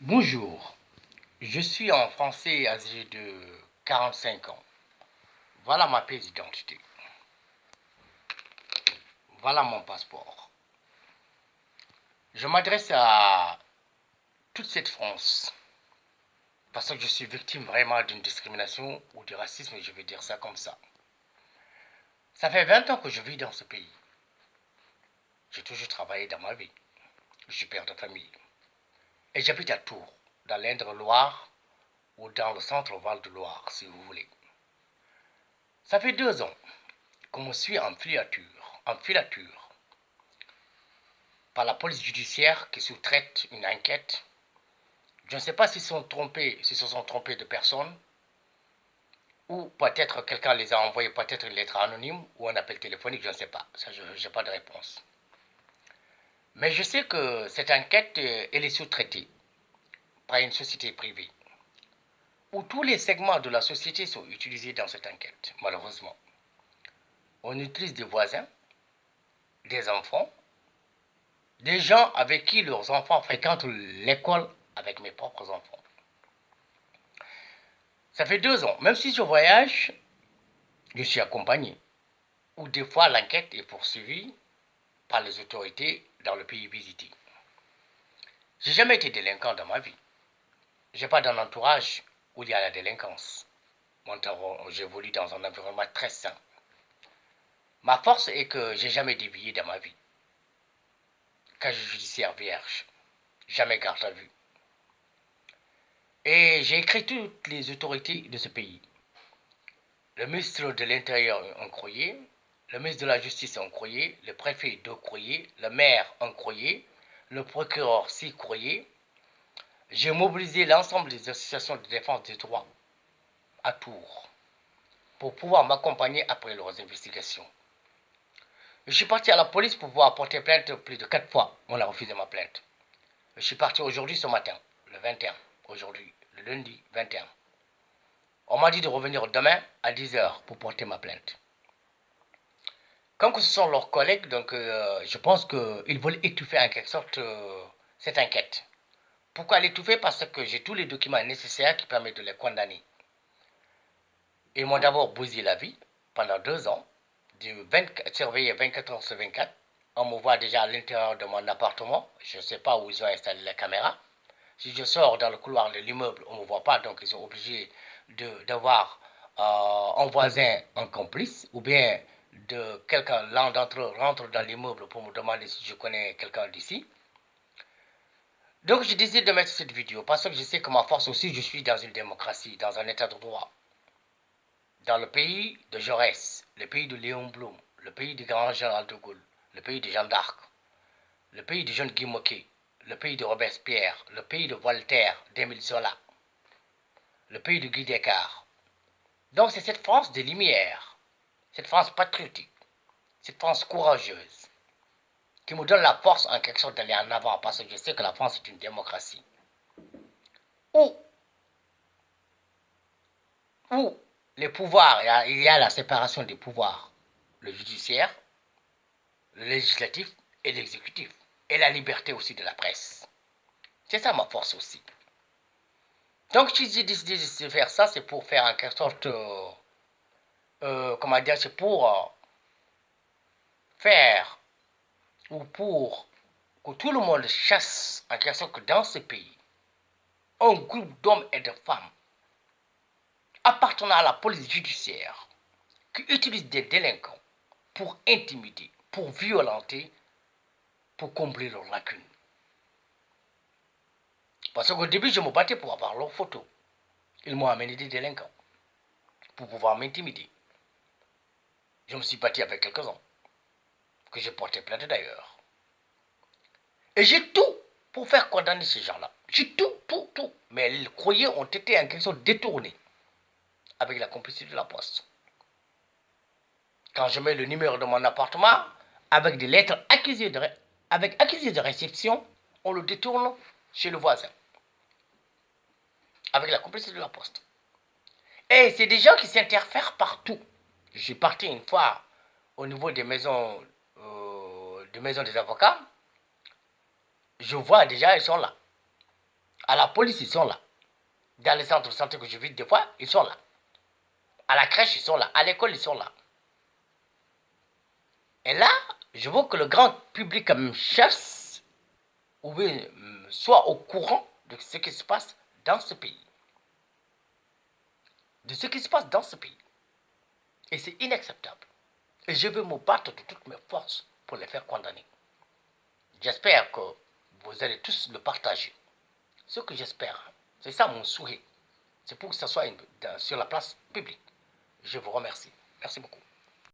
Bonjour, je suis un Français âgé de 45 ans. Voilà ma pièce d'identité. Voilà mon passeport. Je m'adresse à toute cette France parce que je suis victime vraiment d'une discrimination ou du racisme, je vais dire ça comme ça. Ça fait 20 ans que je vis dans ce pays. J'ai toujours travaillé dans ma vie. Je suis père de famille. Et j'habite à Tours, dans l'Indre-Loire ou dans le centre Val-de-Loire, si vous voulez. Ça fait 2 ans qu'on me suit en filature, par la police judiciaire qui sous-traite une enquête. Je ne sais pas s'ils se sont trompés de personne, ou peut-être quelqu'un les a envoyés, peut-être une lettre anonyme ou un appel téléphonique, je ne sais pas. Ça, je n'ai pas de réponse. Mais je sais que cette enquête, elle est sous-traitée par une société privée, où tous les segments de la société sont utilisés dans cette enquête, malheureusement. On utilise des voisins, des enfants, des gens avec qui leurs enfants fréquentent l'école avec mes propres enfants. Ça fait 2 ans. Même si je voyage, je suis accompagné. Ou des fois, l'enquête est poursuivie par les autorités dans le pays visité. J'ai jamais été délinquant dans ma vie. J'ai pas d'un entourage où il y a la délinquance. J'évolue dans un environnement très sain. Ma force est que j'ai jamais dévié dans ma vie. Casier judiciaire vierge. Jamais garde à vue. Et j'ai écrit toutes les autorités de ce pays. Le ministre de l'Intérieur un courrier, le ministre de la Justice un courrier, le préfet 2 courriers, le maire un courrier, le procureur 6 courriers. J'ai mobilisé l'ensemble des associations de défense des droits à Tours pour pouvoir m'accompagner après leurs investigations. Je suis parti à la police pour pouvoir porter plainte plus de 4 fois. On a refusé ma plainte. Je suis parti aujourd'hui ce matin, le 21, aujourd'hui, le lundi 21. On m'a dit de revenir demain à 10 h pour porter ma plainte. Comme que ce sont leurs collègues, donc je pense qu'ils veulent étouffer en quelque sorte cette enquête. Pourquoi l'étouffer? Parce que j'ai tous les documents nécessaires qui permettent de les condamner. Ils m'ont d'abord bousillé la vie pendant 2 ans, surveillé 24 heures sur 24. On me voit déjà à l'intérieur de mon appartement. Je ne sais pas où ils ont installé la caméra. Si je sors dans le couloir de l'immeuble, on ne me voit pas, donc ils sont obligés d'avoir un voisin, un complice, ou bien l'un d'entre eux rentre dans l'immeuble pour me demander si je connais quelqu'un d'ici. Donc j'ai décidé de mettre cette vidéo parce que je sais que ma force aussi, je suis dans une démocratie, dans un état de droit. Dans le pays de Jaurès, le pays de Léon Blum, le pays du grand général de Gaulle, le pays de Jeanne d'Arc, le pays de Jean Guy Moquet, le pays de Robespierre, le pays de Voltaire, d'Émile Zola, le pays de Guy Descartes. Donc c'est cette France des Lumières, cette France patriotique, cette France courageuse, qui me donne la force en quelque sorte d'aller en avant, parce que je sais que la France est une démocratie. Où, où les pouvoirs, il y a la séparation des pouvoirs, le judiciaire, le législatif et l'exécutif, et la liberté aussi de la presse. C'est ça ma force aussi. Donc si j'ai décidé de faire ça, c'est pour faire en quelque sorte, comment dire, c'est pour faire, ou pour que tout le monde chasse en quelque sorte que dans ce pays, un groupe d'hommes et de femmes appartenant à la police judiciaire qui utilisent des délinquants pour intimider, pour violenter, pour combler leurs lacunes. Parce qu'au début, je me battais pour avoir leurs photos. Ils m'ont amené des délinquants pour pouvoir m'intimider. Je me suis battu avec quelques-uns, que j'ai porté plainte d'ailleurs. Et j'ai tout pour faire condamner ces gens-là. J'ai tout, tout, tout. Mais les courriers ont été en quelque sorte détournés avec la complicité de la poste. Quand je mets le numéro de mon appartement, avec des lettres avec accusé de réception, on le détourne chez le voisin. Avec la complicité de la poste. Et c'est des gens qui s'interfèrent partout. Je suis parti une fois au niveau des maisons des avocats. Je vois déjà, ils sont là. À la police, ils sont là. Dans les centres de santé que je visite des fois, ils sont là. À la crèche, ils sont là. À l'école, ils sont là. Et là, je veux que le grand public même chasse ou bien soit au courant de ce qui se passe dans ce pays. De ce qui se passe dans ce pays. Et c'est inacceptable. Et je veux me battre de toutes mes forces pour les faire condamner. J'espère que vous allez tous le partager. Ce que j'espère, c'est ça mon souhait. C'est pour que ça soit sur la place publique. Je vous remercie. Merci beaucoup.